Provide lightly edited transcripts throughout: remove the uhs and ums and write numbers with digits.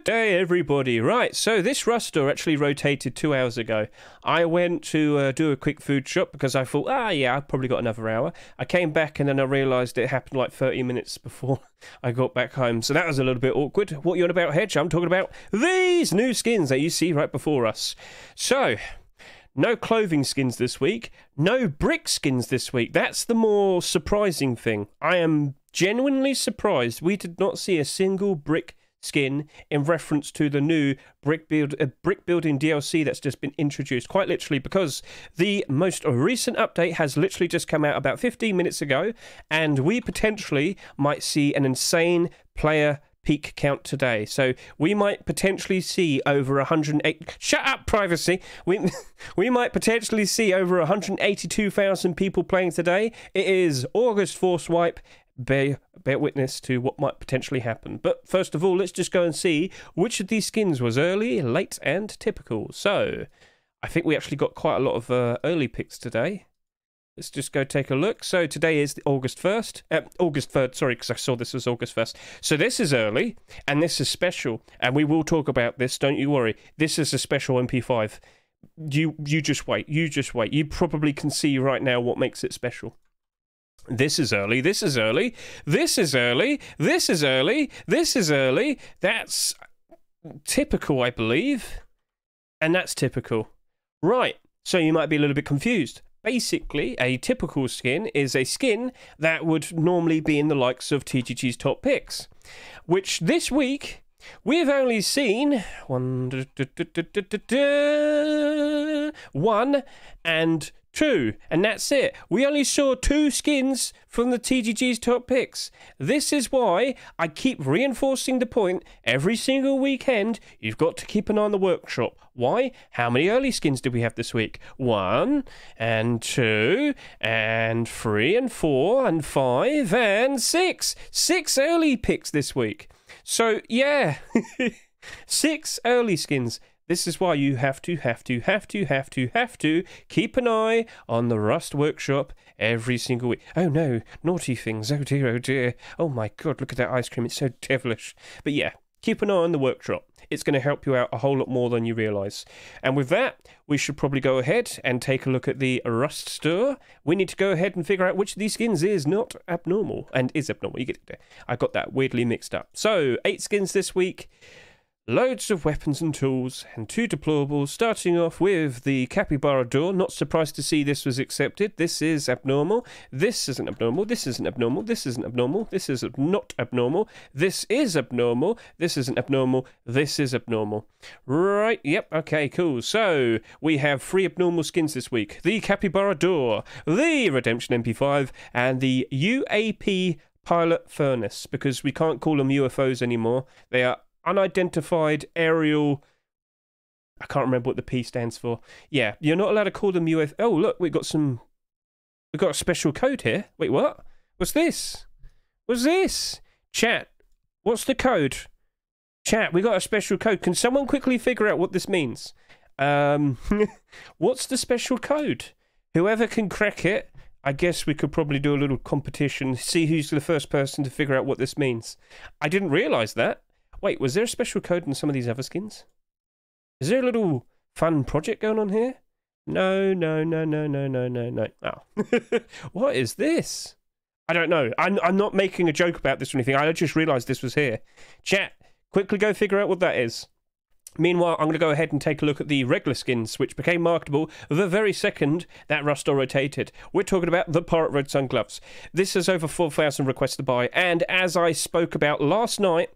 Good day, everybody. Right, so this rust store actually rotated 2 hours ago. I went to do a quick food shop because I thought, yeah, I've probably got another hour. I came back and then I realised it happened like 30 minutes before I got back home. So that was a little bit awkward. What are you on about, Hedge? I'm talking about these new skins that you see right before us. So, no clothing skins this week. No brick skins this week. That's the more surprising thing. I am genuinely surprised we did not see a single brick skin in reference to the new brick building DLC that's just been introduced, quite literally, because the most recent update has literally just come out about 15 minutes ago, and we potentially might see an insane player peak count today. So we might potentially see over 108. Shut up, privacy. We might potentially see over 182,000 people playing today. It is August 4th swipe. Bear witness to what might potentially happen. But first of all, let's just go and see which of these skins was early, late, and typical. So I think we actually got quite a lot of early picks today. Let's just go take a look. So today is August 1st. August 3rd, sorry, because I saw this was August 1st. So this is early, and this is special. And we will talk about this, don't you worry. This is a special MP5. You just wait. You just wait. You probably can see right now what makes it special. This is early, this is early, this is early, this is early, this is early. That's typical, I believe. And that's typical. Right, so you might be a little bit confused. Basically, a typical skin is a skin that would normally be in the likes of TGG's top picks, which this week we've only seen one and two, and that's it. We only saw 2 skins from the TGG's top picks. This is why I keep reinforcing the point every single weekend. You've got to keep an eye on the workshop. Why? How many early skins did we have this week? 1 and 2 and 3 and 4 and 5 and 6. 6 early picks this week. So yeah, 6 early skins. This is why you have to keep an eye on the Rust Workshop every single week. Oh no, naughty things. Oh dear, oh dear. Oh my god, look at that ice cream. It's so devilish. But yeah, keep an eye on the workshop. It's going to help you out a whole lot more than you realise. And with that, we should probably go ahead and take a look at the Rust store. We need to go ahead and figure out which of these skins is not abnormal and is abnormal. You get it there. I got that weirdly mixed up. So, 8 skins this week. Loads of weapons and tools, and 2 deplorables, starting off with the Capybara door. Not surprised to see this was accepted. This is abnormal. This isn't abnormal. This isn't abnormal. This isn't abnormal. This is not abnormal. This is abnormal. This isn't abnormal. This is abnormal. Right, yep, okay, cool. So, we have 3 abnormal skins this week. The Capybara door, the Redemption MP5, and the UAP Pilot Furnace, because we can't call them UFOs anymore. They are unidentified aerial. I can't remember what the P stands for. Yeah, you're not allowed to call them UFO. Oh, look, we got a special code here. Wait, what? What's this? What's this? Chat, what's the code? Chat, we got a special code. Can someone quickly figure out what this means? What's the special code? Whoever can crack it, I guess we could probably do a little competition, see who's the first person to figure out what this means. I didn't realise that. Wait, was there a special code in some of these other skins? Is there a little fun project going on here? No. Oh. What is this? I don't know. I'm not making a joke about this or anything. I just realised this was here. Chat, quickly go figure out what that is. Meanwhile, I'm going to go ahead and take a look at the regular skins, which became marketable the very second that Rust store rotated. We're talking about the Pirate Road Sun gloves. This has over 4,000 requests to buy, and as I spoke about last night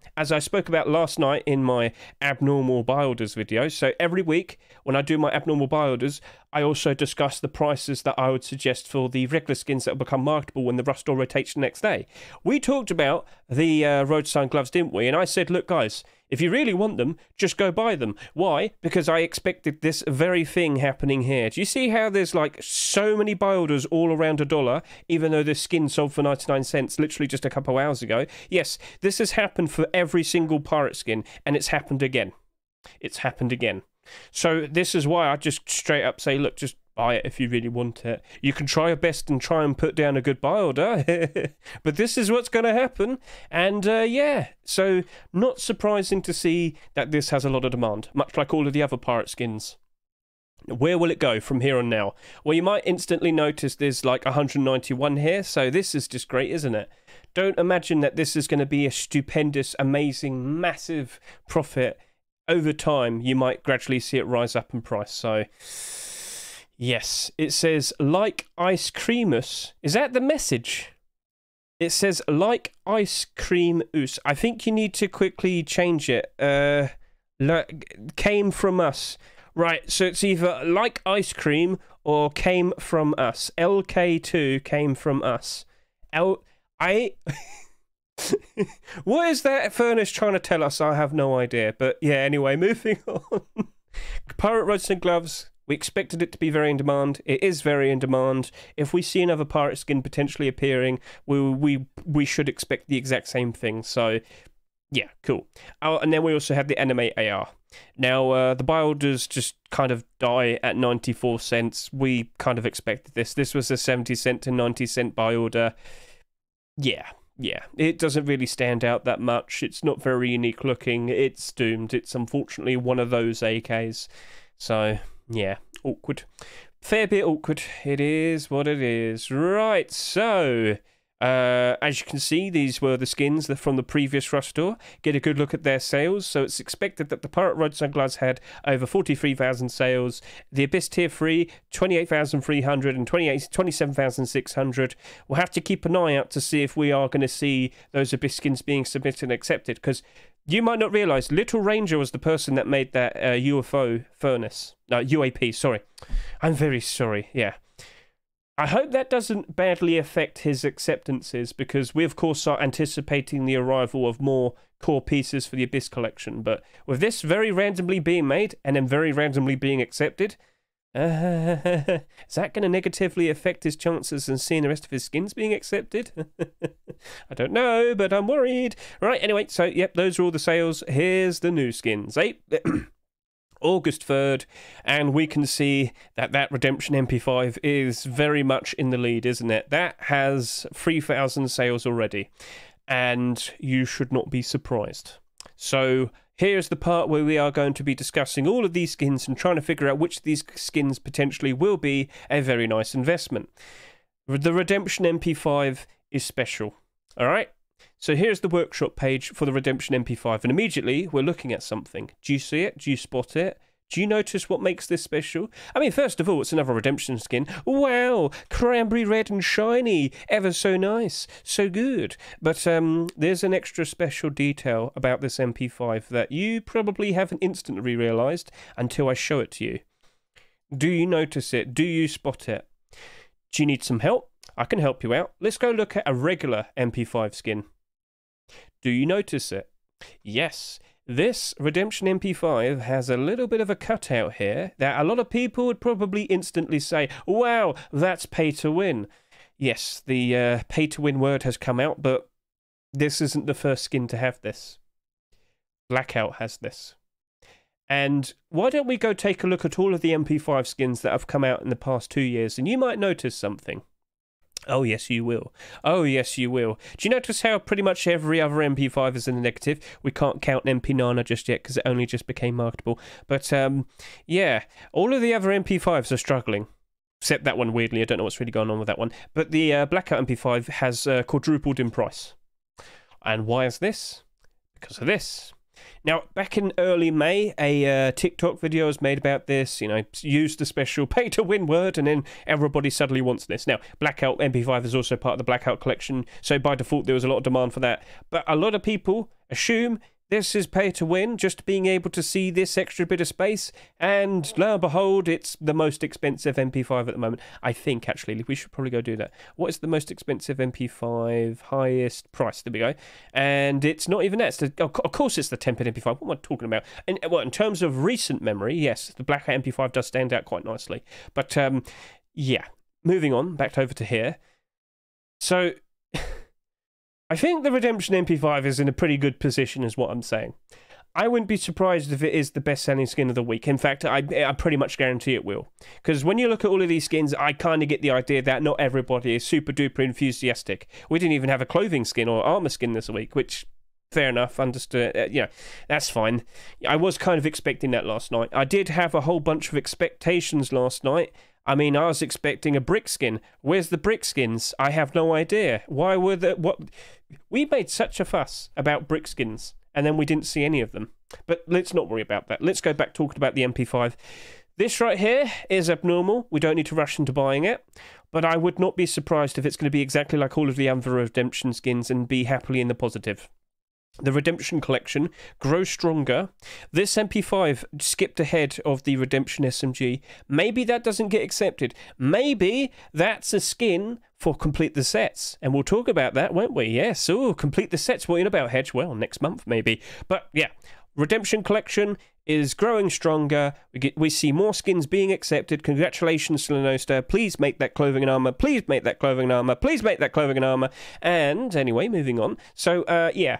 in my abnormal buy orders video, so every week when I do my abnormal buy orders, I also discuss the prices that I would suggest for the regular skins that will become marketable when the Rust store rotates the next day. We talked about the Road Sun gloves, didn't we? And I said, look, guys, if you really want them, just go buy them. Why? Because I expected this very thing happening here. Do you see how there's like so many buy orders all around $1, even though this skin sold for 99 cents literally just a couple hours ago? Yes, this has happened for every single pirate skin, and it's happened again. It's happened again. So this is why I just straight up say, look, just buy it if you really want it. You can try your best and try and put down a good buy order, but this is what's going to happen. And yeah, so not surprising to see that this has a lot of demand, much like all of the other pirate skins. Where will it go from here on now? Well, you might instantly notice there's like 191 here, so this is just great, isn't it? Don't imagine that this is going to be a stupendous, amazing, massive profit. Over time, you might gradually see it rise up in price. So, yes, it says, like ice creamus. Is that the message? It says, like ice cream oos. I think you need to quickly change it. Came from us. Right, so it's either like ice cream or came from us. LK2 came from us. What is that furnace trying to tell us? I have no idea. But yeah, anyway, moving on. Pirate Rods and Gloves. We expected it to be very in demand. It is very in demand. If we see another pirate skin potentially appearing, we should expect the exact same thing. So yeah, cool. Oh, and then we also have the anime AR. Now, the buy orders just kind of die at 94 cents. We kind of expected this. This was a 70 cent to 90 cent buy order. Yeah, it doesn't really stand out that much. It's not very unique looking. It's doomed. It's unfortunately one of those AKs. So, yeah, awkward. Fair bit awkward. It is what it is. Right, so as you can see, these were the skins from the previous Rush store. Get a good look at their sales. So it's expected that the Pirate Rods and Gloves had over 43,000 sales. The Abyss Tier 3, 28,300 and 27,600. We'll have to keep an eye out to see if we are going to see those Abyss skins being submitted and accepted, because you might not realise Little Ranger was the person that made that UFO furnace. No, UAP, sorry. I'm very sorry, yeah. I hope that doesn't badly affect his acceptances, because we, of course, are anticipating the arrival of more core pieces for the Abyss collection. But with this very randomly being made and then very randomly being accepted, is that going to negatively affect his chances in seeing the rest of his skins being accepted? I don't know, but I'm worried. Right, anyway, so, yep, those are all the sales. Here's the new skins, eh? August 3rd, and we can see that Redemption MP5 is very much in the lead, isn't it? That has 3,000 sales already, and you should not be surprised. So here's the part where we are going to be discussing all of these skins and trying to figure out which of these skins potentially will be a very nice investment. The Redemption MP5 is special, all right? So here's the workshop page for the Redemption MP5, and immediately we're looking at something. Do you see it? Do you spot it? Do you notice what makes this special? I mean, first of all, it's another Redemption skin. Wow, cranberry red and shiny. Ever so nice. So good. But there's an extra special detail about this MP5 that you probably haven't instantly realised until I show it to you. Do you notice it? Do you spot it? Do you need some help? I can help you out. Let's go look at a regular MP5 skin. Do you notice it? Yes, this Redemption MP5 has a little bit of a cutout here that a lot of people would probably instantly say, wow, that's pay to win. Yes, the pay to win word has come out, but this isn't the first skin to have this. Blackout has this. And why don't we go take a look at all of the MP5 skins that have come out in the past 2 years, and you might notice something. Oh, yes, you will. Oh, yes, you will. Do you notice how pretty much every other MP5 is in the negative? We can't count MP Nana just yet because it only just became marketable. But, yeah, all of the other MP5s are struggling. Except that one, weirdly. I don't know what's really going on with that one. But the Blackout MP5 has quadrupled in price. And why is this? Because of this. Now, back in early May, a TikTok video was made about this, you know, used the special pay-to-win word, and then everybody suddenly wants this. Now, Blackout MP5 is also part of the Blackout collection, so by default there was a lot of demand for that. But a lot of people assume this is pay-to-win, just being able to see this extra bit of space, and lo and behold, it's the most expensive MP5 at the moment. I think, actually, we should probably go do that. What is the most expensive MP5 highest price? There we go. And it's not even that. Of course it's the 10-pin MP5. What am I talking about? And, well, in terms of recent memory, yes, the Blackout MP5 does stand out quite nicely. But, yeah, moving on, back over to here. So I think the Redemption MP5 is in a pretty good position, is what I'm saying. I wouldn't be surprised if it is the best-selling skin of the week. In fact, I pretty much guarantee it will. Because when you look at all of these skins, I kind of get the idea that not everybody is super-duper enthusiastic. We didn't even have a clothing skin or armor skin this week, which, fair enough, understood. That's fine. I was kind of expecting that last night. I did have a whole bunch of expectations last night. I mean, I was expecting a brick skin. Where's the brick skins? I have no idea. Why were what? We made such a fuss about brick skins, and then we didn't see any of them. But let's not worry about that. Let's go back talking about the MP5. This right here is abnormal. We don't need to rush into buying it. But I would not be surprised if it's going to be exactly like all of the other redemption skins and be happily in the positive. The Redemption Collection grows stronger. This MP5 skipped ahead of the Redemption SMG. Maybe that doesn't get accepted. Maybe that's a skin for Complete the Sets. And we'll talk about that, won't we? Yes. Oh, Complete the Sets. What in about, Hedge? Well, next month, maybe. But, yeah. Redemption Collection is growing stronger. We see more skins being accepted. Congratulations, Selenosta. Please make that clothing and armor. Please make that clothing and armor. Please make that clothing and armor. And, anyway, moving on. So, yeah.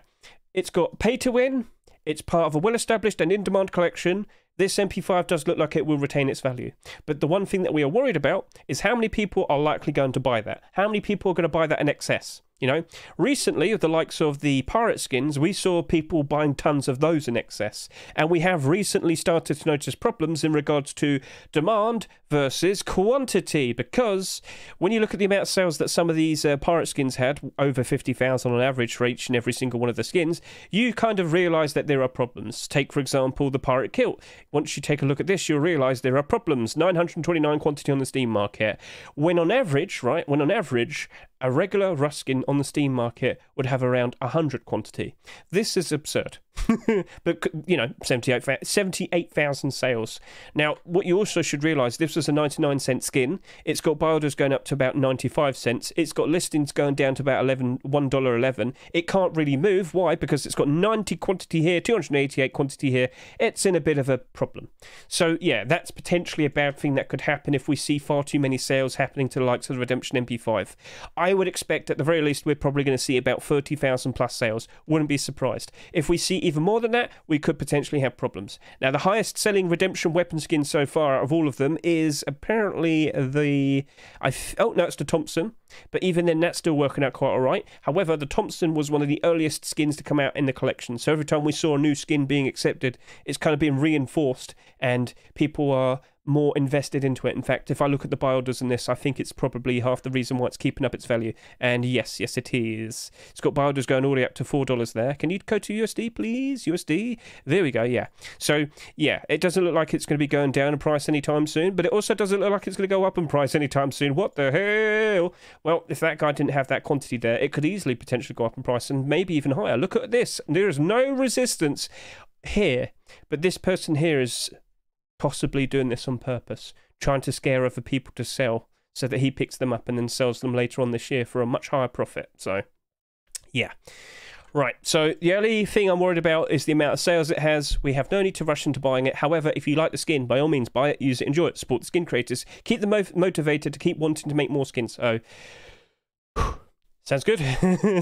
It's got pay to win. It's part of a well-established and in-demand collection. This MP5 does look like it will retain its value. But the one thing that we are worried about is how many people are likely going to buy that. How many people are going to buy that in excess? You know, recently, with the likes of the pirate skins, we saw people buying tons of those in excess. And we have recently started to notice problems in regards to demand versus quantity. Because when you look at the amount of sales that some of these pirate skins had, over 50,000 on average for each and every single one of the skins, you kind of realise that there are problems. Take, for example, the pirate kilt. Once you take a look at this, you'll realise there are problems. 929 quantity on the Steam market. When on average, a regular Rust skin on the Steam market would have around 100 quantity. This is absurd. But, you know, 78,000 sales. Now, what you also should realise, this was a 99-cent skin. It's got buy orders going up to about 95 cents. It's got listings going down to about $1.11. It can't really move. Why? Because it's got 90 quantity here, 288 quantity here. It's in a bit of a problem. So, yeah, that's potentially a bad thing that could happen if we see far too many sales happening to the likes of the Redemption MP5. I would expect, at the very least, we're probably going to see about 30,000 plus sales. Wouldn't be surprised. If we see even more than that, we could potentially have problems. Now, the highest selling Redemption weapon skin so far of all of them is apparently the... oh, no, it's the Thompson. But even then, that's still working out quite all right. However, the Thompson was one of the earliest skins to come out in the collection. So every time we saw a new skin being accepted, it's kind of being reinforced, and people are more invested into it. In fact, if I look at the buy orders in this, I think it's probably half the reason why it's keeping up its value. And yes, it is. It's got buy orders going all the way up to $4 there. Can you go to USD, please? USD? There we go, yeah. So, yeah, it doesn't look like it's going to be going down in price anytime soon, but it also doesn't look like it's going to go up in price anytime soon. What the hell? Well, if that guy didn't have that quantity there, it could easily potentially go up in price and maybe even higher. Look at this. There is no resistance here, but this person here is possibly doing this on purpose, trying to scare other people to sell so that he picks them up and then sells them later on this year for a much higher profit. So, yeah. Right, so the only thing I'm worried about is the amount of sales it has. We have no need to rush into buying it. However, if you like the skin, by all means, buy it, use it, enjoy it, support the skin creators, keep them motivated to keep wanting to make more skins. So, sounds good.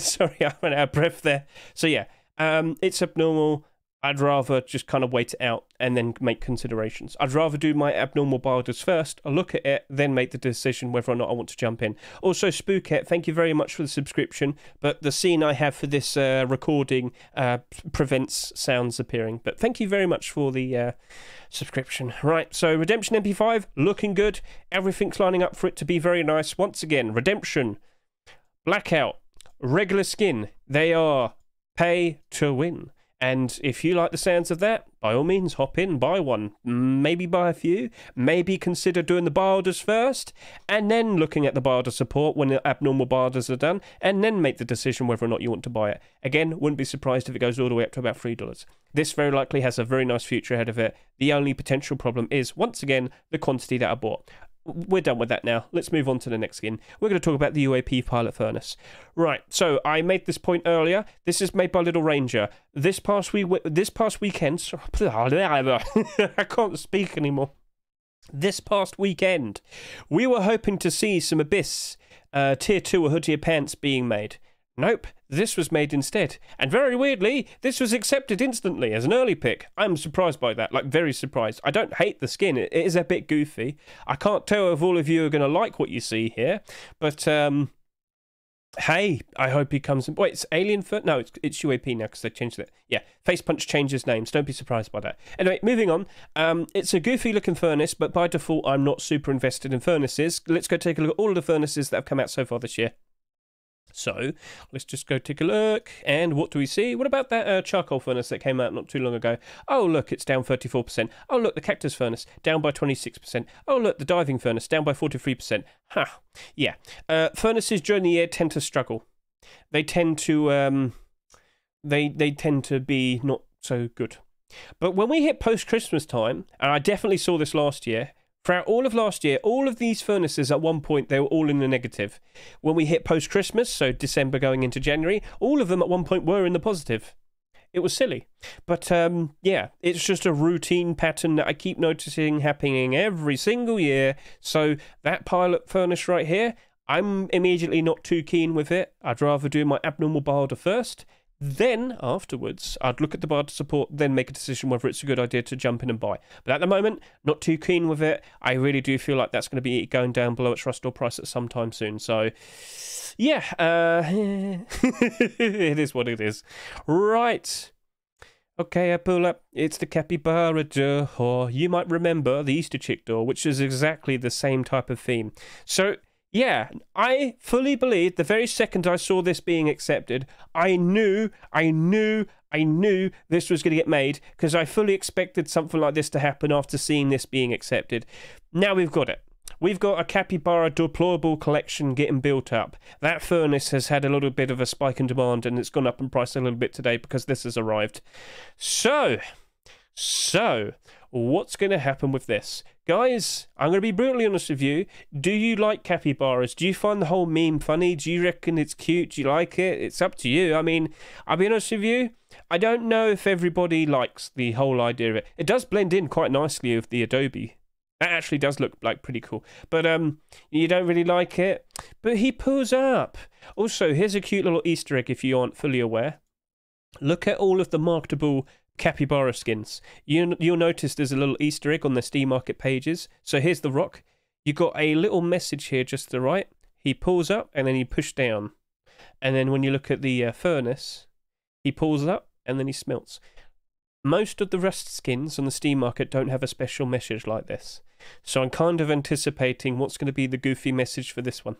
Sorry, I went out of breath there. So, yeah, it's abnormal. I'd rather just kind of wait it out and then make considerations. I'd rather do my abnormal buy orders first, I'll look at it, then make the decision whether or not I want to jump in. Also, Spookette, thank you very much for the subscription, but the scene I have for this recording prevents sounds appearing. But thank you very much for the subscription. Right, so Redemption MP5, looking good. Everything's lining up for it to be very nice. Once again, Redemption, Blackout, regular skin, they are pay to win. And if you like the sounds of that, by all means, hop in, buy one. Maybe buy a few. Maybe consider doing the buy orders first, and then looking at the buy order support when the abnormal buy orders are done, and then make the decision whether or not you want to buy it. Again, wouldn't be surprised if it goes all the way up to about $3. This very likely has a very nice future ahead of it. The only potential problem is, once again, the quantity that I bought. We're done with that now. Let's move on to the next skin. We're going to talk about the UAP Pilot Furnace. Right, so I made this point earlier. This is made by Little Ranger. This past weekend... I can't speak anymore. This past weekend, we were hoping to see some Abyss Tier 2 or Hoodier pants being made. Nope, this was made instead. And very weirdly, this was accepted instantly as an early pick. I'm surprised by that, like very surprised. I don't hate the skin, it is a bit goofy. I can't tell if all of you are going to like what you see here, but hey, I hope he comes in. Wait, it's Alien Foot? No, it's UAP now because they changed it. Yeah, Face Punch changes names. Don't be surprised by that. Anyway, moving on. It's a goofy looking furnace, but by default, I'm not super invested in furnaces. Let's go take a look at all of the furnaces that have come out so far this year. So let's just go take a look. And what do we see? What about that charcoal furnace that came out not too long ago? Oh, look, it's down 34%. Oh, look, the cactus furnace down by 26%. Oh, look, the diving furnace down by 43%. Ha, yeah. Furnaces during the year tend to struggle. They tend to they tend to be not so good. But when we hit post-Christmas time, and I definitely saw this last year, throughout all of last year, all of these furnaces at one point, they were all in the negative. When we hit post-Christmas, so December going into January, all of them at one point were in the positive. It was silly. But yeah, it's just a routine pattern that I keep noticing happening every single year. So that pilot furnace right here, I'm immediately not too keen with it. I'd rather do my abnormal barter first. Then, afterwards, I'd look at the barter support, then make a decision whether it's a good idea to jump in and buy. But at the moment, not too keen with it. I really do feel like that's going to be going down below its rust or price at some time soon. So, yeah, it is what it is. Right. Okay, I pull up. It's the capybara door. You might remember the Easter chick door, which is exactly the same type of theme. So, yeah, I fully believe the very second I saw this being accepted, I knew this was going to get made because I fully expected something like this to happen after seeing this being accepted. Now we've got it. We've got a capybara deplorable collection getting built up. That furnace has had a little bit of a spike in demand and it's gone up in price a little bit today because this has arrived. So, what's going to happen with this? Guys, I'm going to be brutally honest with you. Do you like capybaras? Do you find the whole meme funny? Do you reckon it's cute? Do you like it? It's up to you. I mean, I'll be honest with you. I don't know if everybody likes the whole idea of it. It does blend in quite nicely with the Adobe. That actually does look like pretty cool. But you don't really like it. But he pulls up. Also, here's a cute little Easter egg if you aren't fully aware. Look at all of the marketable capybara skins. You'll notice there's a little Easter egg on the Steam Market pages. So here's the rock. You got a little message here just to the right. He pulls up and then he push down. And then when you look at the furnace, he pulls up and then he smelts. Most of the rust skins on the Steam Market don't have a special message like this. So I'm kind of anticipating what's going to be the goofy message for this one.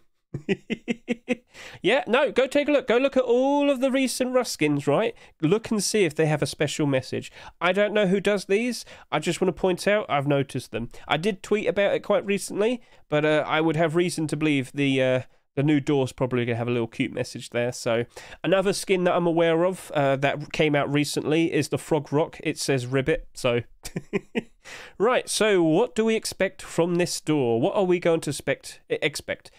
Yeah, no, go take a look. Go look at all of the recent rust skins, right? Look and see if they have a special message. I don't know who does these. I just want to point out I've noticed them. I did tweet about it quite recently, but I would have reason to believe the new door's probably going to have a little cute message there. So another skin that I'm aware of that came out recently is the Frog Rock. It says Ribbit, so... Right, so what do we expect from this door? What are we going to expect?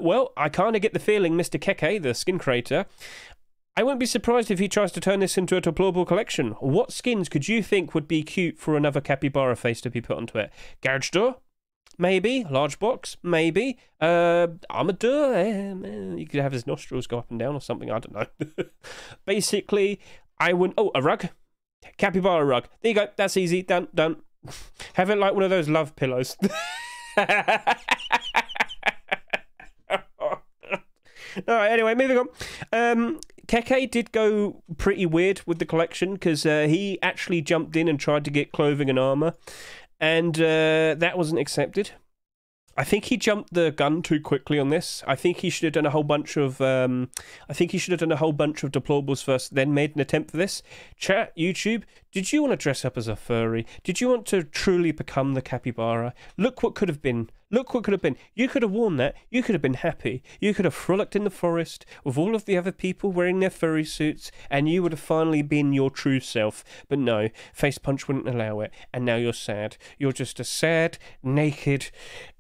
Well, I kind of get the feeling Mr. Keke, the skin creator, I wouldn't be surprised if he tries to turn this into a deplorable collection. What skins could you think would be cute for another capybara face to be put onto it? Garage door? Maybe. Large box? Maybe. Armored door? You could have his nostrils go up and down or something. I don't know. Basically, I wouldn't... Oh, a rug? Capybara rug. There you go. That's easy. Done. Have it like one of those love pillows. Alright, anyway, moving on. Keke did go pretty weird with the collection because he actually jumped in and tried to get clothing and armor, and that wasn't accepted. I think he jumped the gun too quickly on this. I think he should have done a whole bunch of deplorables first, then made an attempt for this. Chat, YouTube, did you want to dress up as a furry? Did you want to truly become the capybara? Look what could have been. Look what could have been. You could have worn that. You could have been happy. You could have frolicked in the forest with all of the other people wearing their furry suits, and you would have finally been your true self. But no, Face Punch wouldn't allow it, and now you're sad. You're just a sad, naked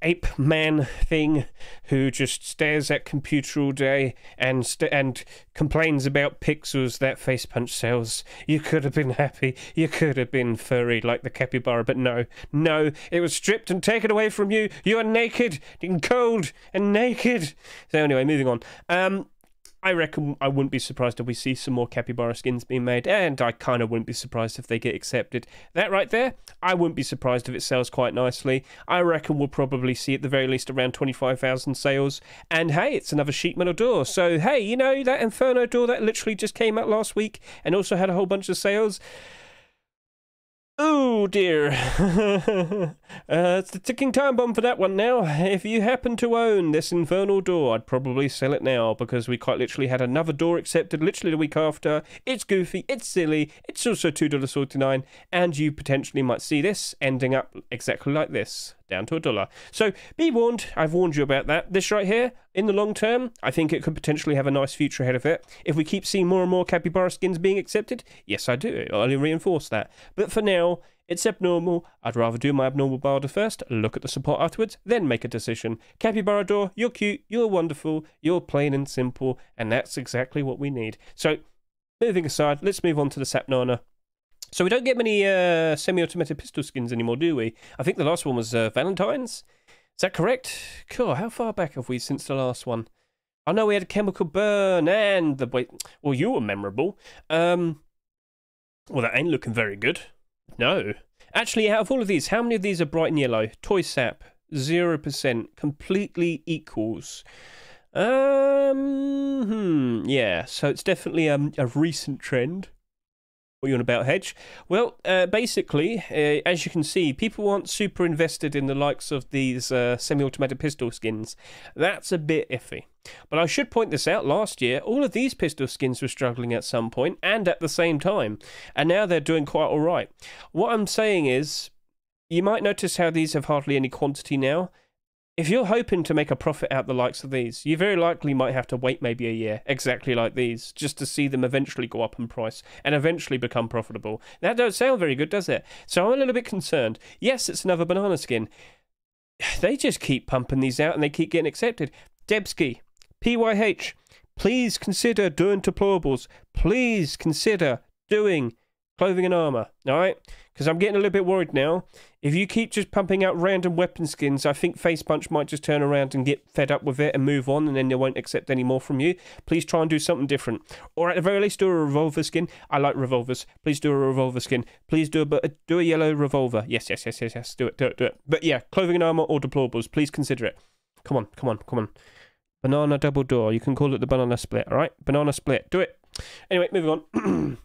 ape man thing who just stares at computer all day and complains about pixels that Face Punch sells. You could have been happy. You could have been furry like the capybara, but no, it was stripped and taken away from you. You are naked and cold and naked. So anyway, moving on. I reckon I wouldn't be surprised if we see some more capybara skins being made, and I kind of wouldn't be surprised if they get accepted. That right there, I wouldn't be surprised if it sells quite nicely. I reckon we'll probably see at the very least around 25,000 sales, and hey, it's another sheet metal door. So hey, you know, that Inferno door that literally just came out last week and also had a whole bunch of sales? Oh dear. It's the ticking time bomb for that one now. If you happen to own this infernal door, I'd probably sell it now, because we quite literally had another door accepted literally the week after. It's goofy, it's silly, it's also $2.49, and you potentially might see this ending up exactly like this, down to $1. So be warned, I've warned you about that. This right here, in the long term, I think it could potentially have a nice future ahead of it. If we keep seeing more and more capybara skins being accepted, yes I do, I'll reinforce that. But for now, it's abnormal. I'd rather do my abnormal barter first, look at the support afterwards, then make a decision. Capybara door, you're cute, you're wonderful, you're plain and simple, and that's exactly what we need. So, moving aside, let's move on to the Sapnana. So we don't get many semi-automatic pistol skins anymore, do we? I think the last one was Valentine's. Is that correct? Cool, how far back have we since the last one? I know we had a chemical burn and the... Wait, well, you were memorable. Well, that ain't looking very good. No. Actually, out of all of these, how many of these are bright and yellow? Toy sap, 0%, completely equals. Yeah, so it's definitely a recent trend. What are you on about, Hedge? Well, basically, as you can see, people aren't super invested in the likes of these semi-automatic pistol skins. That's a bit iffy. But I should point this out, last year, all of these pistol skins were struggling at some point, and at the same time. And now they're doing quite alright. What I'm saying is, you might notice how these have hardly any quantity now. If you're hoping to make a profit out the likes of these, you very likely might have to wait maybe a year, exactly like these, just to see them eventually go up in price and eventually become profitable. That don't sound very good, does it? So I'm a little bit concerned. Yes, it's another banana skin. They just keep pumping these out and they keep getting accepted. Debski, PYH, please consider doing deplorables. Please consider doing clothing and armor, alright? Because I'm getting a little bit worried now. If you keep just pumping out random weapon skins, I think Face Punch might just turn around and get fed up with it and move on, and then they won't accept any more from you. Please try and do something different. Or at the very least, do a revolver skin. I like revolvers. Please do a revolver skin. Please do a yellow revolver. Yes. Do it. But yeah, clothing and armor or deplorables. Please consider it. Come on. Banana double door. You can call it the banana split, alright? Banana split. Do it. Anyway, moving on.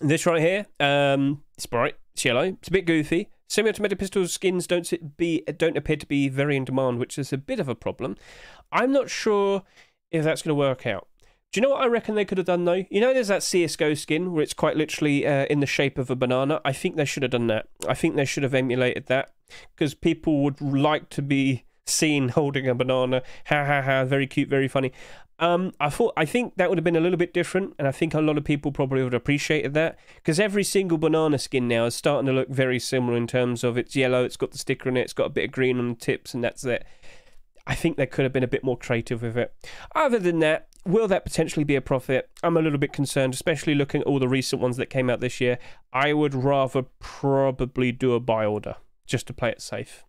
This right here, it's bright, it's yellow, it's a bit goofy. Semi-automatic pistol skins don't appear to be very in demand, which is a bit of a problem. I'm not sure if that's going to work out. Do you know what I reckon they could have done, though? You know there's that CSGO skin where it's quite literally in the shape of a banana? I think they should have done that. I think they should have emulated that, because people would like to be seen holding a banana. Ha, very cute, very funny. I think that would have been a little bit different, and I think a lot of people probably would have appreciated that, because every single banana skin now is starting to look very similar in terms of it's yellow, it's got the sticker in it, it's got a bit of green on the tips, and that's it. I think they could have been a bit more creative with it. Other than that, will that potentially be a profit? I'm a little bit concerned, especially looking at all the recent ones that came out this year. I would rather probably do a buy order, just to play it safe.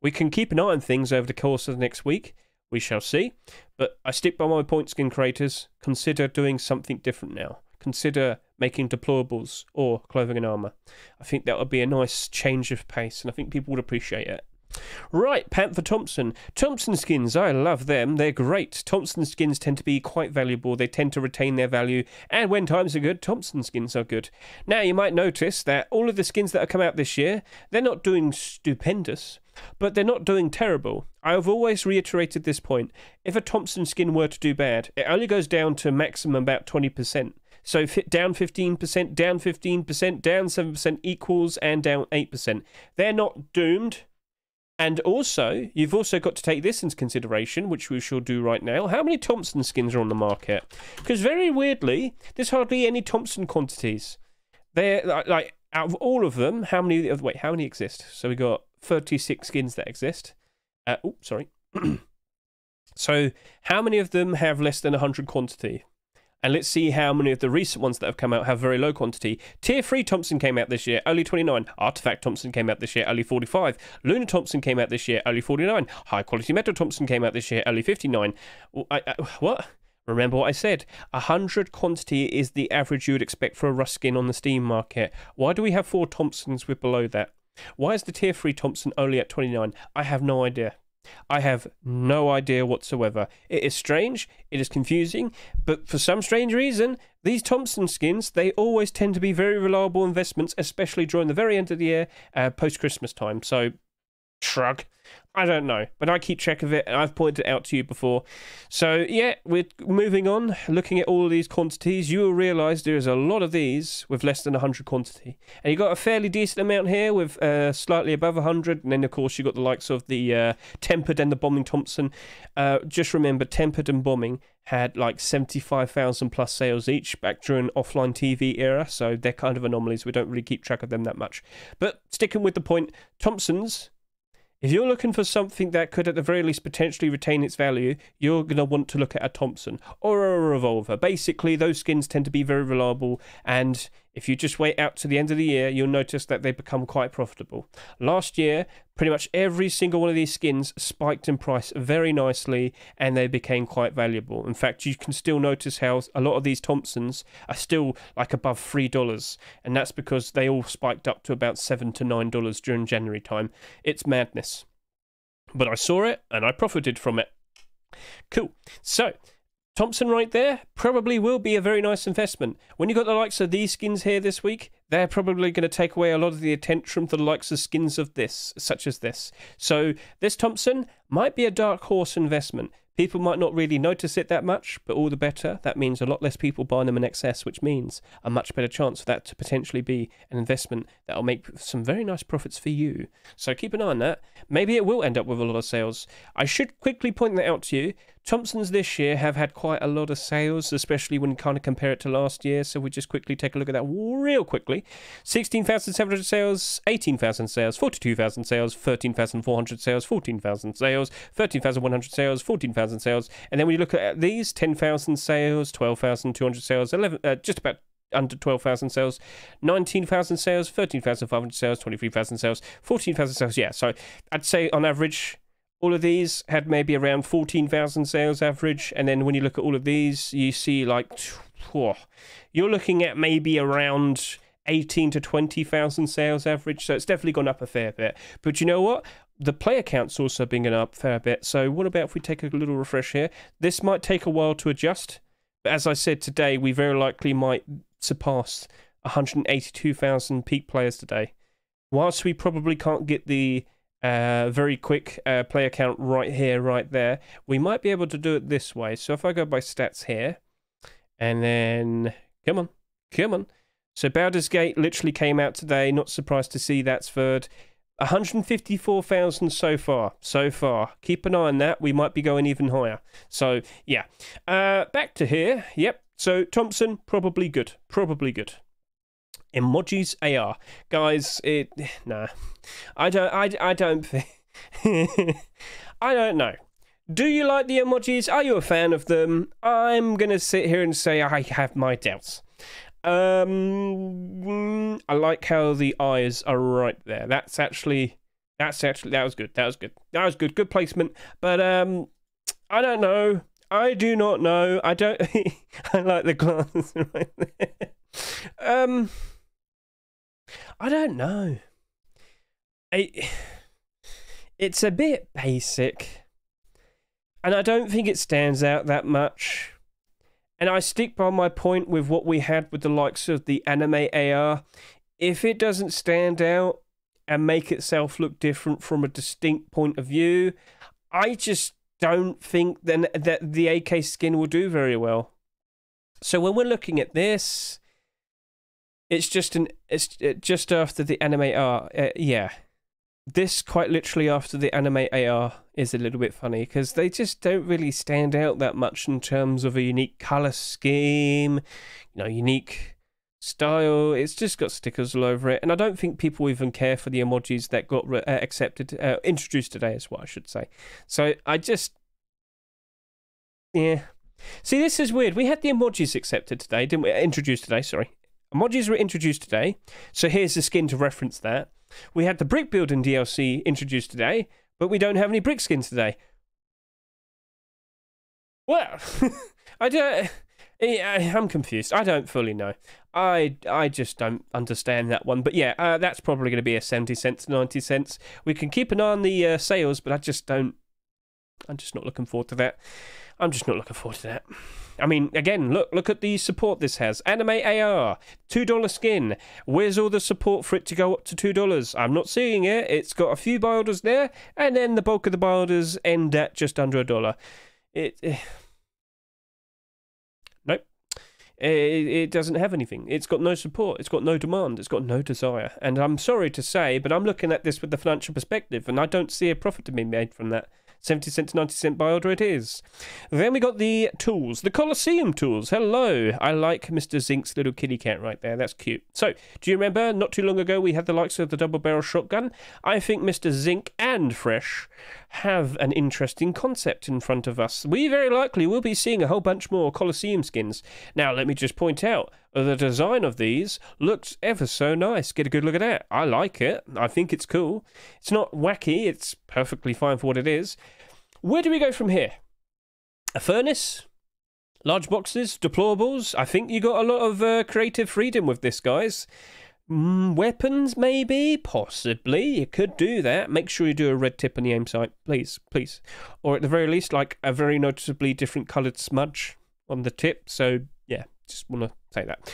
We can keep an eye on things over the course of the next week. We shall see. But I stick by my point, skin creators. Consider doing something different now. Consider making deplorables or clothing and armor. I think that would be a nice change of pace, and I think people would appreciate it. Right, Panther Thompson. Thompson skins, I love them. They're great. Thompson skins tend to be quite valuable. They tend to retain their value. And when times are good, Thompson skins are good. Now, you might notice that all of the skins that have come out this year, they're not doing stupendous, but they're not doing terrible. I have always reiterated this point. If a Thompson skin were to do bad, it only goes down to maximum about 20%. So down 15%, down 15%, down 7% equals, and down 8%. They're not doomed. And also, you've also got to take this into consideration, which we shall do right now. How many Thompson skins are on the market? Because very weirdly, there's hardly any Thompson quantities. They're like out of all of them, how many exist? So we got 36 skins that exist. So how many of them have less than 100 quantity? And let's see how many of the recent ones that have come out have very low quantity. Tier 3 Thompson came out this year, only 29. Artifact Thompson came out this year, only 45. Lunar Thompson came out this year, only 49. High Quality Metal Thompson came out this year, only 59. What? Remember what I said, 100 quantity is the average you would expect for a Rust skin on the Steam market. Why do we have 4 Thompsons with below that? Why is the tier 3 Thompson only at 29? I have no idea. I have no idea whatsoever. It is strange, it is confusing, but for some strange reason, these Thompson skins, they always tend to be very reliable investments, especially during the very end of the year, post-Christmas time. So, shrug. I don't know, but I keep track of it, and I've pointed it out to you before. So, yeah, we're moving on, looking at all of these quantities. You will realise there is a lot of these with less than 100 quantity. And you've got a fairly decent amount here with slightly above 100, and then, of course, you've got the likes of the Tempered and the Bombing Thompson. Just remember, Tempered and Bombing had like 75,000 plus sales each back during offline TV era, so they're kind of anomalies. We don't really keep track of them that much. But sticking with the point, Thompsons, if you're looking for something that could at the very least potentially retain its value, you're going to want to look at a Thompson or a Revolver. Basically, those skins tend to be very reliable, and if you just wait out to the end of the year, you'll notice that they become quite profitable. Last year, pretty much every single one of these skins spiked in price very nicely, and they became quite valuable. In fact, you can still notice how a lot of these Thompsons are still like above $3, and that's because they all spiked up to about $7 to $9 during January time. It's madness. But I saw it, and I profited from it. Cool. So, Thompson right there probably will be a very nice investment. When you got the likes of these skins here this week, they're probably going to take away a lot of the attention from the likes of skins of this, such as this. So this Thompson might be a dark horse investment. People might not really notice it that much, but all the better. That means a lot less people buying them in excess, which means a much better chance for that to potentially be an investment that will make some very nice profits for you. So keep an eye on that. Maybe it will end up with a lot of sales. I should quickly point that out to you. Thompsons this year have had quite a lot of sales, especially when you kind of compare it to last year. So we just quickly take a look at that real quickly. 16,700 sales, 18,000 sales, 42,000 sales, 13,400 sales, 14,000 sales, 13,100 sales, 14,000 sales. And then when you look at these, 10,000 sales, 12,200 sales, 11, just about under 12,000 sales, 19,000 sales, 13,500 sales, 23,000 sales, 14,000 sales. Yeah, so I'd say on average, all of these had maybe around 14,000 sales average, and then when you look at all of these, you see like, you're looking at maybe around 18 to 20,000 sales average, so it's definitely gone up a fair bit. But you know what? The player count's also been going up a fair bit, so what about if we take a little refresh here? This might take a while to adjust, but as I said today, we very likely might surpass 182,000 peak players today. Whilst we probably can't get the very quick player count right here, right there, we might be able to do it this way. So if I go by stats here, and then, come on. So Baldur's Gate literally came out today, not surprised to see that's third. 154,000 so far. Keep an eye on that, we might be going even higher. So, yeah. Back to here, yep. So Thompson, probably good. Emojis AR, guys. I don't think. I don't know. Do you like the emojis? Are you a fan of them? I'm gonna sit here and say I have my doubts. I like how the eyes are right there. That was good. Good placement. But I don't know. I do not know. I don't. I like the glasses right there. I don't know. It's a bit basic, and I don't think it stands out that much. And I stick by my point with what we had with the likes of the anime AR. If it doesn't stand out and make itself look different from a distinct point of view, I just don't think then that the AK skin will do very well. So when we're looking at this, it's just after the anime AR. Yeah, this quite literally after the anime AR is a little bit funny because they just don't really stand out that much in terms of a unique color scheme, unique style. It's just got stickers all over it, and I don't think people even care for the emojis that got introduced today, is what I should say. So yeah. See, this is weird. We had the emojis accepted today, didn't we? Introduced today, sorry. Emojis were introduced today, so here's the skin to reference that. We had the brick building DLC introduced today, but we don't have any brick skins today. Well, I don't. I'm confused. I don't fully know. I just don't understand that one. But yeah, that's probably going to be a 70 cents, 90 cents. We can keep an eye on the sales, but I just don't. I'm just not looking forward to that. I'm just not looking forward to that. I mean, again, look at the support this has. Anime AR, $2 skin. Where's all the support for it to go up to $2? I'm not seeing it. It's got a few buy orders there, and then the bulk of the buy orders end at just under $1. Nope. It doesn't have anything. It's got no support. It's got no demand. It's got no desire. And I'm sorry to say, but I'm looking at this with the financial perspective, and I don't see a profit to be made from that. 70 cent to 90 cent buy order it is. Then we got the tools, the Colosseum tools. Hello. I like Mr. Zink's little kitty cat right there. That's cute. So, do you remember not too long ago we had the likes of the double barrel shotgun? I think Mr. Zink and Fresh have an interesting concept in front of us. We very likely will be seeing a whole bunch more Colosseum skins. Now, let me just point out, the design of these looks ever so nice. Get a good look at that. I like it. I think it's cool. It's not wacky. It's perfectly fine for what it is. Where do we go from here? A furnace? Large boxes? Deplorables? I think you got a lot of creative freedom with this, guys. Weapons, maybe? Possibly. You could do that. Make sure you do a red tip on the aim sight. Please, please. Or at the very least, like a very noticeably different coloured smudge on the tip. So, yeah, just want to say that.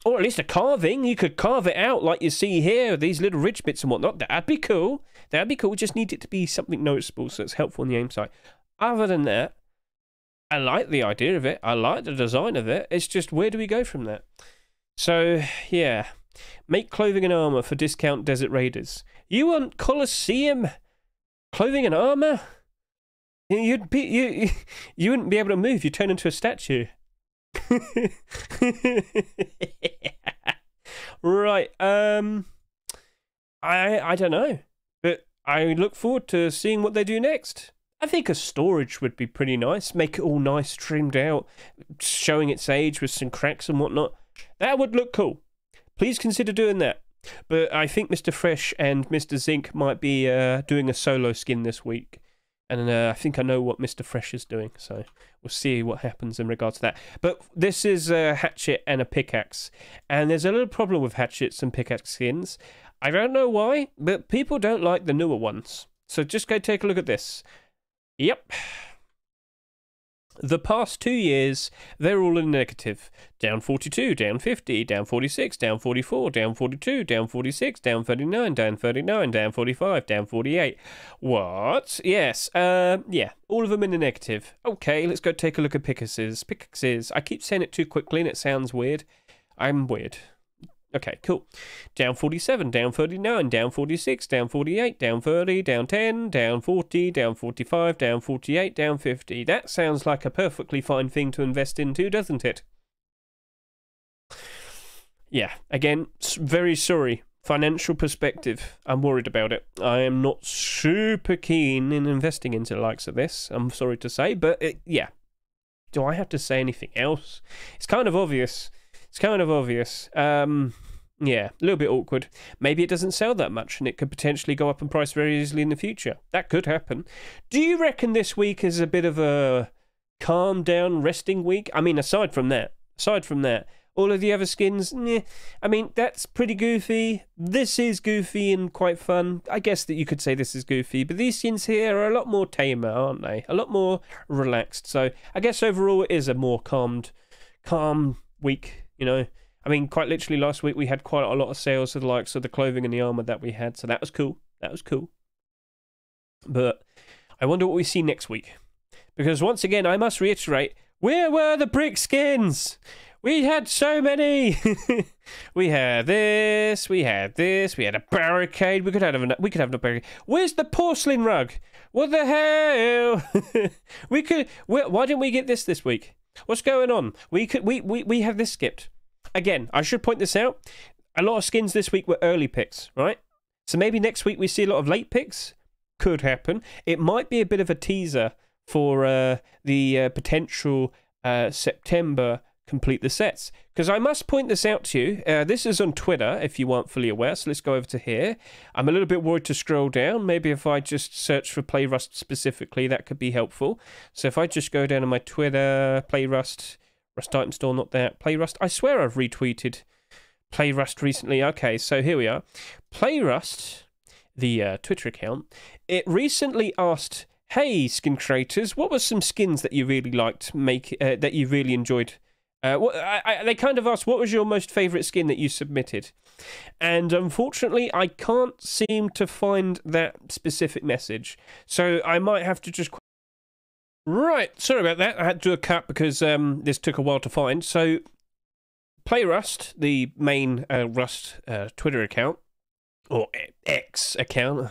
Or at least a carving. You could carve it out like you see here, these little ridge bits and whatnot. That'd be cool. That'd be cool. Just need it to be something noticeable so it's helpful on the aim sight. Other than that, I like the idea of it. I like the design of it. It's just, where do we go from that? So, yeah. Make clothing and armor for discount desert raiders. You want Colosseum clothing and armor? You wouldn't be able to move. You turn into a statue. Right. I don't know, but I look forward to seeing what they do next. I think a storage would be pretty nice. Make it all nice, trimmed out, showing its age with some cracks and whatnot. That would look cool. Please consider doing that. But I think Mr. Fresh and Mr. Zink might be doing a solo skin this week. And I think I know what Mr. Fresh is doing, so we'll see what happens in regards to that. But this is a hatchet and a pickaxe. And there's a little problem with hatchets and pickaxe skins. I don't know why, but people don't like the newer ones. So just go take a look at this. Yep. The past 2 years, they're all in negative. Down 42, down 50, down 46, down 44, down 42, down 46, down 39, down 39, down 45, down 48. What? Yes, yeah, all of them in the negative. Okay, let's go take a look at pickaxes. Pickaxes. I keep saying it too quickly and it sounds weird. I'm weird. Okay, cool. Down 47, down 39, down 46, down 48, down 30, down 10, down 40, down 45, down 48, down 50. That sounds like a perfectly fine thing to invest into, doesn't it? Yeah, again, very sorry. Financial perspective, I'm worried about it. I am not super keen in investing into the likes of this, I'm sorry to say, but yeah. Do I have to say anything else? It's kind of obvious. It's kind of obvious. Yeah, a little bit awkward. Maybe it doesn't sell that much and it could potentially go up in price very easily in the future. That could happen. Do you reckon this week is a bit of a calm down, resting week? I mean, aside from that, all of the other skins, I mean, that's pretty goofy. This is goofy and quite fun. I guess that you could say this is goofy, but these skins here are a lot more tamer, aren't they? A lot more relaxed. So I guess overall it is a more calm week, you know. I mean, quite literally last week we had quite a lot of sales of the likes of the clothing and the armor that we had, so that was cool. That was cool. But I wonder what we see next week. Because once again, I must reiterate, where were the brick skins? We had so many. We had this, we had a barricade. We could have a barricade. Where's the porcelain rug? What the hell? Why didn't we get this week? What's going on? We have this skipped. Again, I should point this out. A lot of skins this week were early picks, right? So maybe next week we see a lot of late picks. Could happen. It might be a bit of a teaser for the potential September complete the sets. Because I must point this out to you. This is on Twitter, if you weren't fully aware. So let's go over to here. I'm a little bit worried to scroll down. Maybe if I just search for Play Rust specifically, that could be helpful. So if I just go down to my Twitter, Play Rust, Rust Item Store, not that, Play Rust. I swear I've retweeted Play Rust recently. Okay, so here we are. Play Rust, the Twitter account, it recently asked, hey, skin creators, what were some skins that you really liked, that you really enjoyed? They kind of asked, what was your most favourite skin that you submitted? And unfortunately, I can't seem to find that specific message. So I might have to just... Right, sorry about that. I had to do a cut because this took a while to find. So Play Rust, the main Rust Twitter account, or X account...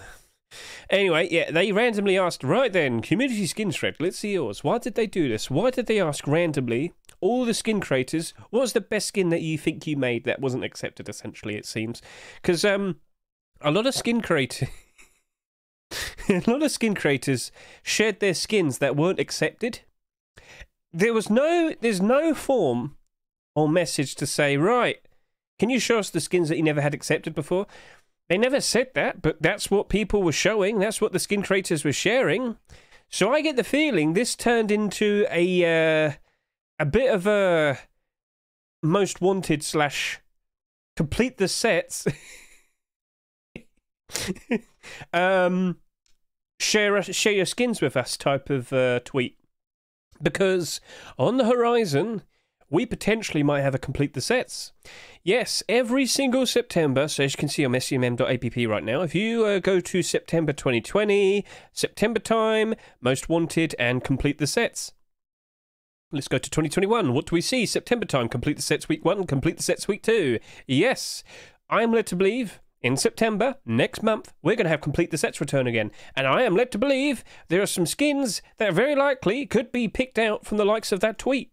Anyway, yeah, they randomly asked, right then, community skin thread, let's see yours. Why did they do this? Why did they ask randomly, all the skin creators, what was the best skin that you think you made that wasn't accepted, essentially, it seems? Because a lot of skin creators... a lot of skin creators shared their skins that weren't accepted. There's no form or message to say, right, can you show us the skins that you never had accepted before? They never said that, but that's what people were showing. That's what the skin creators were sharing. So I get the feeling this turned into a bit of a most wanted / complete the sets. Share your skins with us type of tweet. Because on the horizon, we potentially might have a complete the sets. Yes, every single September, so as you can see on SCMM.app right now, if you go to September 2020, September time, most wanted, and complete the sets. Let's go to 2021. What do we see? September time, complete the sets week 1, complete the sets week 2. Yes, I'm led to believe in September, next month, we're going to have complete the sets return again. And I am led to believe there are some skins that very likely could be picked out from the likes of that tweet.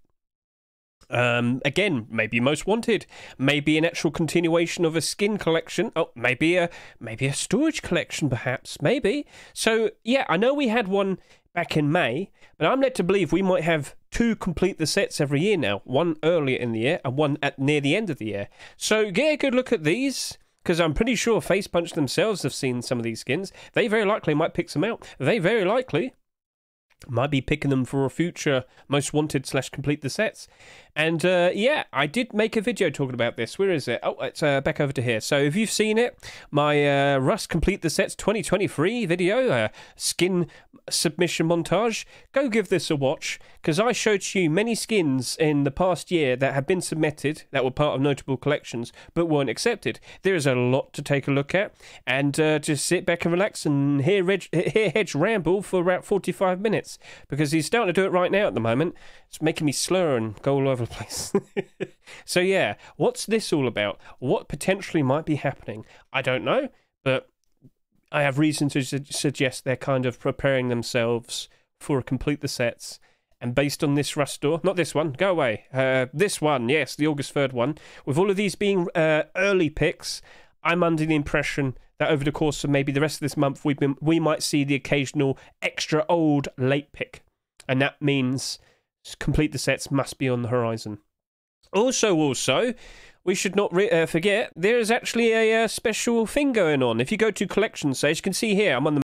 Again, maybe most wanted, maybe an actual continuation of a skin collection. Oh, maybe a storage collection, perhaps, maybe. So yeah, I know we had one back in May, but I'm led to believe we might have 2 complete the sets every year now. One earlier in the year and one at near the end of the year. So get a good look at these, because I'm pretty sure Facepunch themselves have seen some of these skins. They very likely might pick some out. They very likely might be picking them for a future most wanted / complete the sets. And yeah, I did make a video talking about this. Where is it? Oh, it's back over to here. So if you've seen it, my Rust Complete the Sets 2023 video, skin submission montage, go give this a watch, because I showed you many skins in the past year that have been submitted, that were part of notable collections, but weren't accepted. There is a lot to take a look at, and just sit back and relax and hear Hedge ramble for about 45 minutes, because he's starting to do it right now at the moment. It's making me slur and go all over the place. So yeah, what's this all about? What potentially might be happening? I don't know, but I have reason to suggest they're kind of preparing themselves for a complete the sets. And based on this Rust store, not this one, go away. This one, yes, the August 3rd one, with all of these being early picks, I'm under the impression that over the course of maybe the rest of this month, we might see the occasional extra old late pick. And that means complete the sets must be on the horizon. Also, we should not forget, there is actually a special thing going on. If you go to collections, so as you can see here, I'm on the...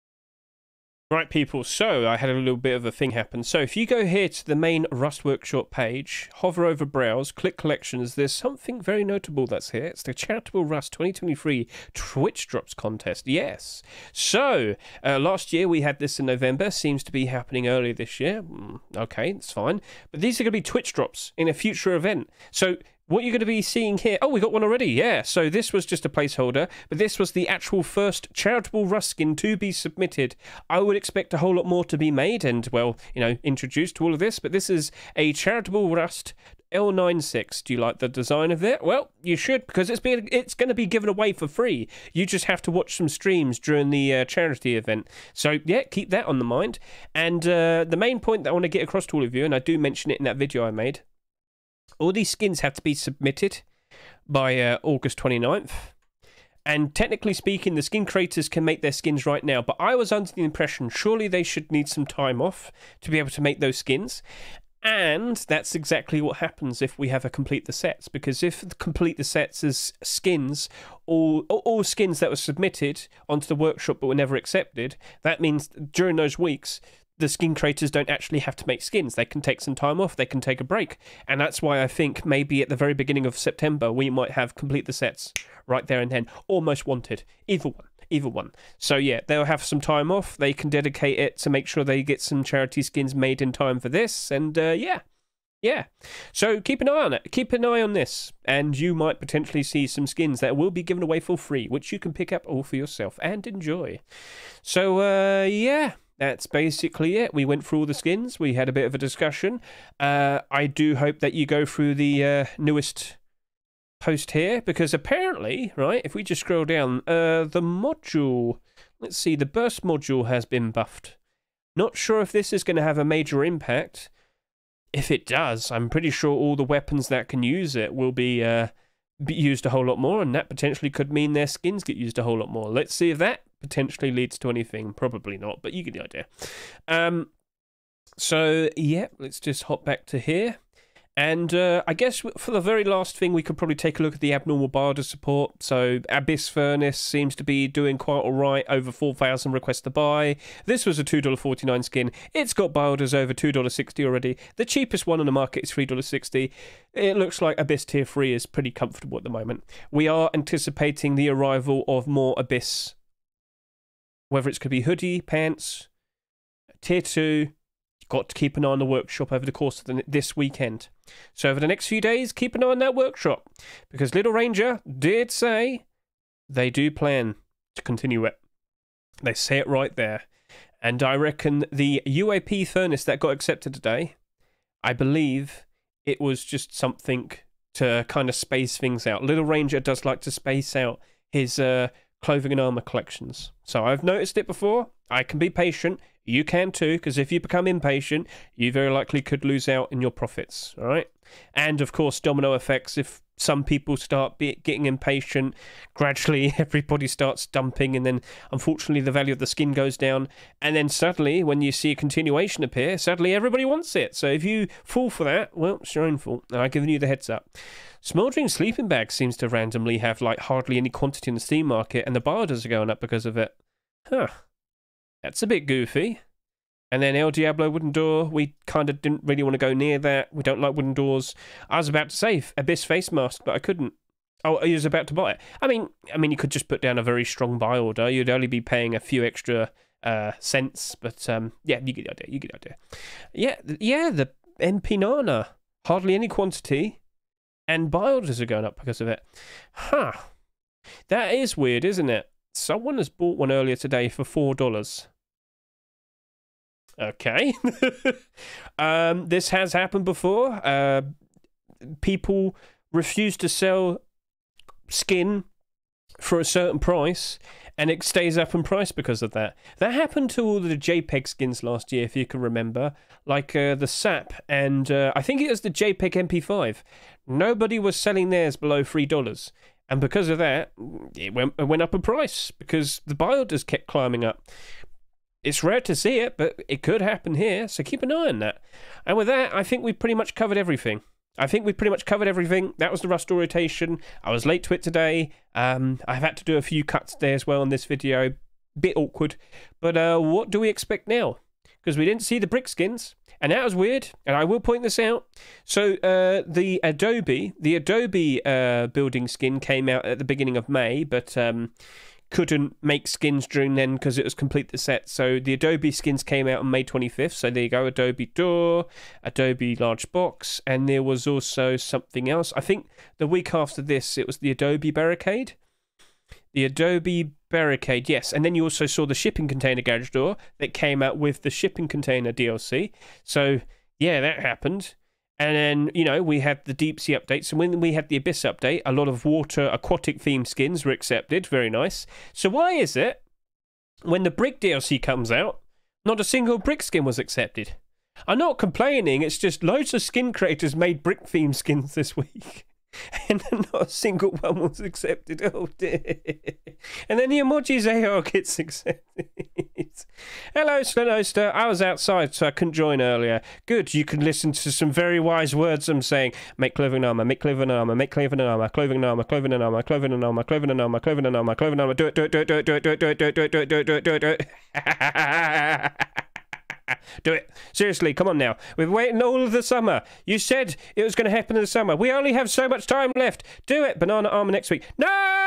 Right, people, so I had a little bit of a thing happen. So if you go here to the main Rust Workshop page, hover over Browse, click Collections, there's something very notable that's here. It's the Charitable Rust 2023 Twitch Drops contest. Yes. So, last year we had this in November. Seems to be happening earlier this year. Okay, that's fine. But these are going to be Twitch Drops in a future event. So... what you're going to be seeing here... oh, we got one already, yeah. So this was just a placeholder, but this was the actual first Charitable Rust skin to be submitted. I would expect a whole lot more to be made and, well, you know, introduced to all of this, but this is a Charitable Rust L96. Do you like the design of it? Well, you should, because it's going to be given away for free. You just have to watch some streams during the charity event. So, yeah, keep that on the mind. And the main point that I want to get across to all of you, and I do mention it in that video I made, all these skins have to be submitted by August 29th. And technically speaking, the skin creators can make their skins right now. But I was under the impression, surely they should need some time off to be able to make those skins. And that's exactly what happens if we have a complete the sets, because if complete the sets as skins, all skins that were submitted onto the workshop but were never accepted, that means during those weeks, the skin creators don't actually have to make skins. They can take some time off, they can take a break. And that's why I think maybe at the very beginning of September, we might have complete the sets right there and then. Or most wanted. Either one. So yeah, they'll have some time off. They can dedicate it to make sure they get some charity skins made in time for this. And yeah. So keep an eye on it. Keep an eye on this. And you might potentially see some skins that will be given away for free, which you can pick up all for yourself and enjoy. So yeah. That's basically it. We went through all the skins. We had a bit of a discussion. I do hope that you go through the newest post here, because apparently, right, if we just scroll down, the module, let's see, the burst module has been buffed. Not sure if this is going to have a major impact. If it does, I'm pretty sure all the weapons that can use it will be used a whole lot more, and that potentially could mean their skins get used a whole lot more. Let's see if that potentially leads to anything. Probably not, but you get the idea. So yeah, let's just hop back to here. And I guess for the very last thing, we could probably take a look at the abnormal Barda support. So Abyss Furnace seems to be doing quite all right, over 4,000 requests to buy. This was a $2.49 skin. It's got Bardas over $2.60 already. The cheapest one on the market is $3.60. It looks like Abyss Tier 3 is pretty comfortable at the moment. We are anticipating the arrival of more Abyss, whether it's going to be hoodie, pants, Tier 2. Got to keep an eye on the workshop over the course of this weekend. So over the next few days, keep an eye on that workshop, because Little Ranger did say they do plan to continue it. They say it right there. And I reckon the UAP furnace that got accepted today, I believe it was just something to kind of space things out. Little Ranger does like to space out his clothing and armor collections. So I've noticed it before. I can be patient. You can too, because if you become impatient, you very likely could lose out in your profits, all right? And, of course, domino effects. If some people start getting impatient, gradually everybody starts dumping, and then, unfortunately, the value of the skin goes down. And then suddenly, when you see a continuation appear, suddenly everybody wants it. So if you fall for that, well, it's your own fault. And I've given you the heads up. Smouldering Sleeping Bag seems to randomly have, like, hardly any quantity in the Steam market, and the Bardas are going up because of it. Huh. That's a bit goofy. And then El Diablo wooden door, we kind of didn't really want to go near that. We don't like wooden doors. I was about to say Abyss face mask, but I couldn't. Oh, I was about to buy it. I mean, you could just put down a very strong buy order. You'd only be paying a few extra cents, but yeah, you get the idea. You get the idea. Yeah, the MP Nana, hardly any quantity, and buy orders are going up because of it. Huh. That is weird, isn't it? Someone has bought one earlier today for $4. Okay. This has happened before. People refuse to sell skin for a certain price, and it stays up in price because of that. That happened to all the JPEG skins last year, if you can remember. Like the SAP, and I think it was the JPEG MP5. Nobody was selling theirs below $3. And because of that, it went up in price, because the buy orders kept climbing up. It's rare to see it, but it could happen here, so keep an eye on that. And with that, I think we've pretty much covered everything. That was the Rust rotation. I was late to it today. I've had to do a few cuts there as well on this video. Bit awkward. But what do we expect now? Because we didn't see the brick skins, and that was weird, and I will point this out. So the Adobe building skin came out at the beginning of May, but couldn't make skins during then because it was complete the set. So the Adobe skins came out on May 25th. So there you go, Adobe door, Adobe large box, and there was also something else. I think the week after this, it was the Adobe barricade. The Adobe barricade, yes. And then you also saw the shipping container garage door that came out with the shipping container DLC. So yeah, that happened. And then, you know, we had the deep sea updates. And when we had the Abyss update, a lot of water aquatic themed skins were accepted. Very nice. So why is it, when the brick DLC comes out, not a single brick skin was accepted? I'm not complaining. It's just loads of skin creators made brick themed skins this week. And then not a single one was accepted. Oh dear. And then the emojis AR gets accepted. Hello, Slenoster. I was outside, so I couldn't join earlier. Good, you can listen to some very wise words I'm saying. Make clothing armor, make clothing armor, make clothing armor, clothing armor, clothing armor, clothing armor, clothing armor, clothing armor, clothing armor. Do it, do it, do it, do it, do it, do it, do it, do it, do it, do it, do it, do it, do it. Do it. Seriously, come on now. We've waited all of the summer. You said it was going to happen in the summer. We only have so much time left. Do it. Banana armor next week. No!